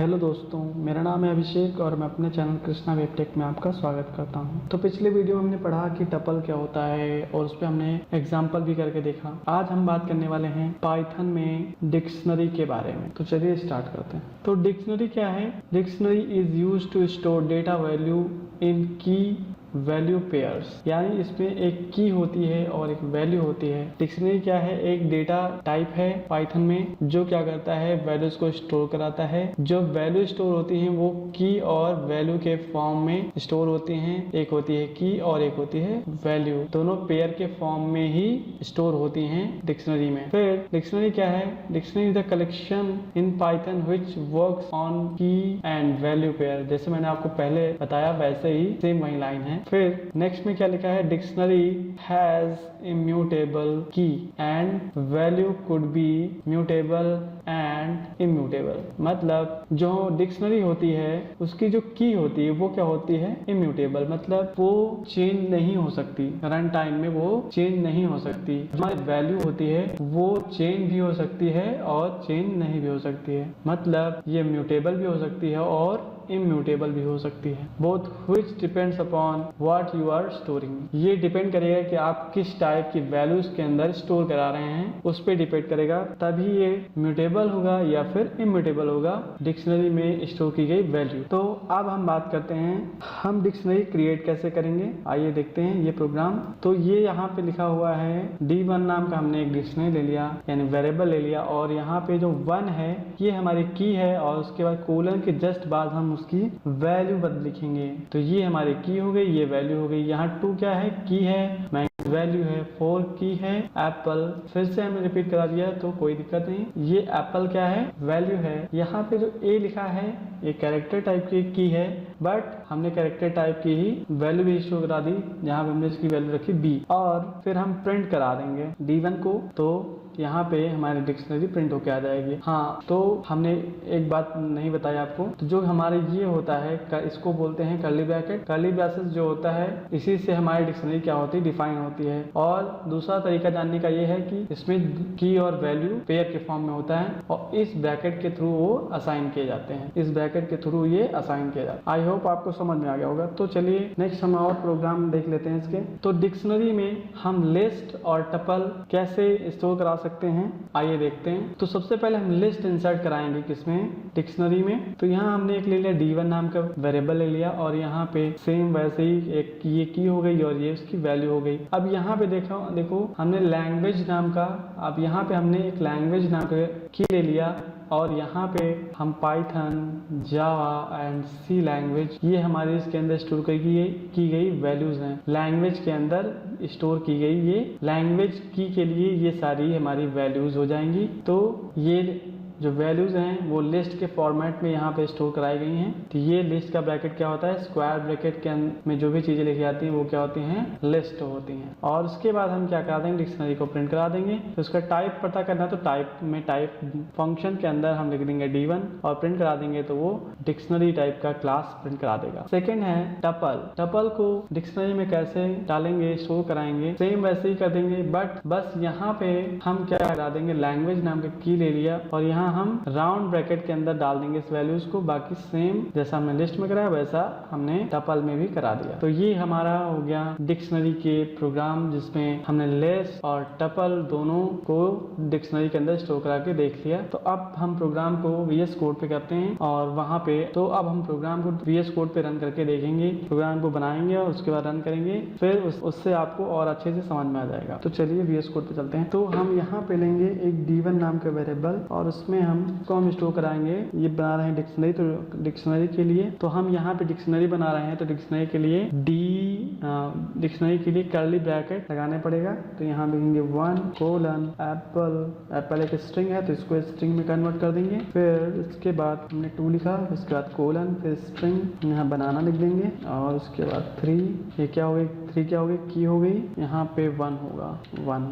Hello दोस्तों, मेरा नाम है अभिषेक और मैं अपने चैनल कृष्णा वेबटेक में आपका स्वागत करता हूं। तो पिछले वीडियो में हमने पढ़ा कि टपल क्या होता है और उस पर हमने एग्जाम्पल भी करके देखा। आज हम बात करने वाले हैं पाइथन में डिक्शनरी के बारे में। तो चलिए स्टार्ट करते हैं। तो डिक्शनरी क्या है? Dictionary is used to store data value in key value pairs, यानी इसमें एक की होती है और एक वैल्यू होती है। डिक्शनरी क्या है? एक डेटा टाइप है पाइथन में जो क्या करता है, वैल्यूज को स्टोर कराता है। जो वैल्यू स्टोर होती हैं वो की और वैल्यू के फॉर्म में स्टोर होती हैं। एक होती है की और एक होती है वैल्यू, दोनों पेयर के फॉर्म में ही स्टोर होती हैं डिक्शनरी में। फिर डिक्शनरी क्या है? Dictionary is the collection in Python which works on की एंड वैल्यू पेयर। जैसे मैंने आपको पहले बताया वैसे ही सेम वही लाइन है। फिर नेक्स्ट में क्या लिखा है? डिक्शनरी हैज इम्यूटेबल की and value could be mutable and immutable. मतलब जो डिक्शनरी होती है उसकी जो की होती है वो क्या होती है? इम्यूटेबल, मतलब वो चेंज नहीं हो सकती, रन टाइम में वो चेंज नहीं हो सकती। हमारी वैल्यू होती है वो चेंज भी हो सकती है और चेंज नहीं भी हो सकती है। मतलब ये म्यूटेबल भी हो सकती है और इम्यूटेबल भी हो सकती है। Both which depends upon what you are storing. ये डिपेंड करेगा कि आप किस टाइप की वैल्यूज के अंदर स्टोर करा रहे हैं, उस पर डिपेंड करेगा, तभी ये म्यूटेबल होगा या फिर इम्यूटेबल होगा डिक्शनरी में स्टोर की गई वैल्यू। तो अब हम बात करते हैं हम डिक्शनरी क्रिएट कैसे करेंगे। आइए देखते हैं ये प्रोग्राम। तो ये यहाँ पे लिखा हुआ है D1 नाम का हमने एक डिक्शनरी ले लिया, यानी वेरिएबल ले लिया, और यहाँ पे जो 1 है ये हमारी की है और उसके बाद कोलन के जस्ट बाद हम उसकी वैल्यू बदल लिखेंगे। तो ये हमारी की हो गई, ये वैल्यू हो गई। यहाँ 2 क्या है? की है, वैल्यू है, 4 की है, एप्पल। फिर से हमने रिपीट करा दिया तो कोई दिक्कत नहीं। ये एप्पल क्या है? वैल्यू है। यहाँ पे जो ए लिखा है ये कैरेक्टर टाइप की है, बट हमने कैरेक्टर टाइप की ही वैल्यू भी शो करा दी, जहाँ पे हमने इसकी वैल्यू रखी बी। और फिर हम प्रिंट करा देंगे D1 को, तो यहाँ पे हमारी डिक्शनरी प्रिंट होके आ जाएगी। हाँ, तो हमने एक बात नहीं बताई आपको, तो जो हमारे ये होता है इसको बोलते हैं कर्ली ब्रैकेट। कर्ली ब्रैकेट जो होता है इसी से हमारी डिक्शनरी क्या होती है? डिफाइन होती है। और दूसरा तरीका जानने का ये है कि इसमें की और वैल्यू पेयर के फॉर्म में होता है और इस ब्रैकेट के थ्रू वो असाइन किए जाते हैं। इस ब्रैकेट के थ्रू ये असाइन किए जाते हैं। आई होप आपको समझ में आ गया होगा। तो चलिए नेक्स्ट हम और प्रोग्राम देख लेते हैं इसके। तो डिक्शनरी में हम लिस्ट और टपल कैसे स्टोर करा सकते हैं, आइए देखते हैं। तो सबसे पहले हम लिस्ट इंसर्ट कराएंगे किसमें? डिक्शनरी में। तो यहाँ हमने एक ले लिया D1 नाम का वेरिएबल ले लिया और यहाँ पे सेम वैसे ही एक ये की हो गई और ये उसकी वैल्यू हो गई। अब यहाँ पे देखो हमने लैंग्वेज नाम का, अब यहाँ पे हमने एक लैंग्वेज नाम का की ले लिया और यहाँ पे हम Python, Java and C language, ये हमारे इसके अंदर स्टोर की गई वैल्यूज हैं। लैंग्वेज के अंदर स्टोर की गई ये लैंग्वेज की के लिए ये सारी हमारी वैल्यूज हो जाएंगी। तो ये जो वैल्यूज हैं वो लिस्ट के फॉर्मेट में यहाँ पे स्टोर कराई गई हैं। तो ये लिस्ट का ब्रैकेट क्या होता है? स्क्वायर ब्रैकेट के में जो भी चीजें लिखी जाती हैं वो क्या होती हैं? लिस्ट होती हैं। और उसके बाद हम क्या करा देंगे? डिक्शनरी को प्रिंट करा देंगे। तो उसका टाइप पता करना है तो टाइप फंक्शन के अंदर हम लिख देंगे D1 और प्रिंट करा देंगे तो वो डिक्शनरी टाइप का क्लास प्रिंट करा देगा। सेकेंड है टपल। टपल को डिक्शनरी में कैसे डालेंगे, स्टोर कराएंगे? सेम वैसे ही कर देंगे, बट बस यहाँ पे हम क्या करा देंगे? लैंग्वेज नाम का की ले लिया और यहाँ हम राउंड ब्रैकेट के अंदर डाल देंगे इस वैल्यूज को। बाकी सेम जैसा हमने लिस्ट में कराया वैसा हमने टपल में भी करा दिया। तो ये हमारा हो गया डिक्शनरी के प्रोग्राम जिसमें हमने लिस्ट और टपल दोनों को डिक्शनरी के अंदर स्टोर करा के देख लिया। तो अब हम प्रोग्राम को VS कोड पे करते हैं और वहां पे तो अब हम प्रोग्राम को VS कोड पे रन करके देखेंगे, प्रोग्राम को बनाएंगे और उसके बाद रन करेंगे, फिर उससे आपको और अच्छे से समझ में आ जाएगा। तो चलिए VS कोड पे चलते हैं। तो हम यहाँ पे लेंगे एक D1 नाम का वेरिएबल और उसमें हम स्टोर कराएंगे। ये बना रहे हैं डिक्शनरी, तो डिक्शनरी के लिए तो हम यहाँ पे डिक्शनरी बना रहे हैं। तो डिक्शनरी के लिए डिक्शनरी के लिए कर्ली ब्रैकेट लगाने पड़ेगा। तो यहाँ लिखेंगे 1 कोलन एप्पल एक स्ट्रिंग है तो इसको स्ट्रिंग में कन्वर्ट कर देंगे। फिर इसके बाद हमने 2 लिखा, उसके बाद कोलन, फिर स्ट्रिंग यहाँ बनाना लिख देंगे और उसके बाद 3, ये क्या हो गई 3 क्या हो गई, की हो गई, यहाँ पे 1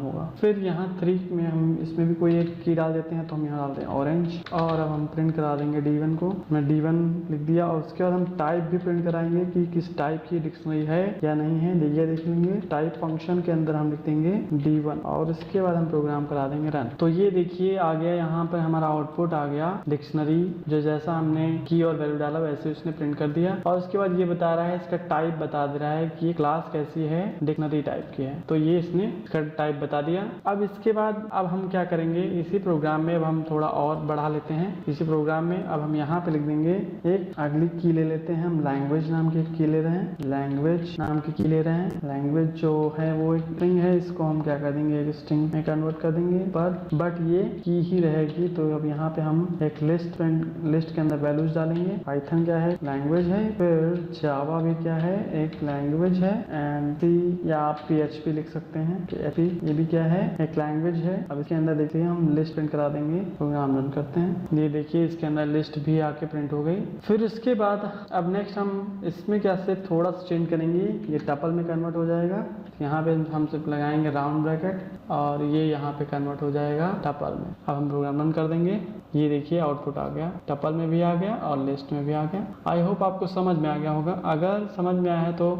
होगा। फिर यहाँ 3 में हम इसमें भी कोई एक की डाल देते हैं, तो हम यहाँ डालते हैं ऑरेंज। और अब हम प्रिंट करा देंगे D1 को। मैं D1 लिख दिया और उसके बाद हम टाइप भी प्रिंट कराएंगे कि किस टाइप की डिक्शनरी है या नहीं है। देखिए देख लेंगे, टाइप फंक्शन के अंदर हम लिख देंगे D1 और इसके बाद हम प्रोग्राम करा देंगे रन। तो ये देखिए आ गया, यहाँ पर हमारा आउटपुट आ गया डिक्शनरी, जो जैसा हमने की और वैल्यू डाला वैसे उसने प्रिंट कर दिया। और उसके बाद ये बता रहा है, इसका टाइप बता दे रहा है कि ये क्लास कैसी है, डिक्शनरी टाइप की है। तो ये इसने इसका टाइप बता दिया। अब इसके बाद अब हम क्या करेंगे, इसी प्रोग्राम में अब हम थोड़ा और बढ़ा लेते हैं। इसी प्रोग्राम में अब हम यहाँ पे लिख देंगे एक अगली की ले लेते हैं, हम लैंग्वेज नाम की की ले रहे हैं, लैंग्वेज नाम की ले रहे हैं। लैंग्वेज जो है वो एक स्ट्रिंग है, इसको हम क्या कर देंगे, एक स्ट्रिंग में कन्वर्ट कर देंगे, पर बट ये की ही रहेगी। तो अब यहाँ पे हम एक लिस्ट के अंदर वैल्यूज डालेंगे। पाइथन क्या है, लैंग्वेज है, फिर जावा भी क्या है, एक लैंग्वेज है, एंड सी या आप PHP लिख सकते हैं, PHP ये भी क्या है, एक लैंग्वेज है। अब इसके अंदर देखिए हम लिस्ट प्रिंट करा देंगे, प्रोग्राम रन करते हैं। ये देखिए इसके अंदर लिस्ट भी आके प्रिंट हो गई। फिर इसके बाद अब नेक्स्ट हम इसमें क्या से थोड़ा सा चेंज करेंगे, ये टपल में कन्वर्ट हो जाएगा। यहाँ पे हम सिर्फ लगाएंगे राउंड ब्रैकेट और ये यहाँ पे कन्वर्ट हो जाएगा टपल में। अब हम प्रोग्राम रन कर देंगे, ये देखिए आउटपुट आ गया, टपल में भी आ गया और लिस्ट में भी आ गया। आई होप आपको समझ में आ गया होगा। अगर समझ में आया है तो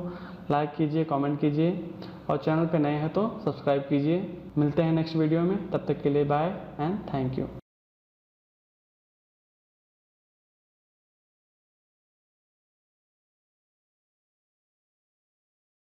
लाइक कीजिए, कमेंट कीजिए और चैनल पे नए हैं तो सब्सक्राइब कीजिए। मिलते हैं नेक्स्ट वीडियो में, तब तक के लिए बाय एंड थैंक यू।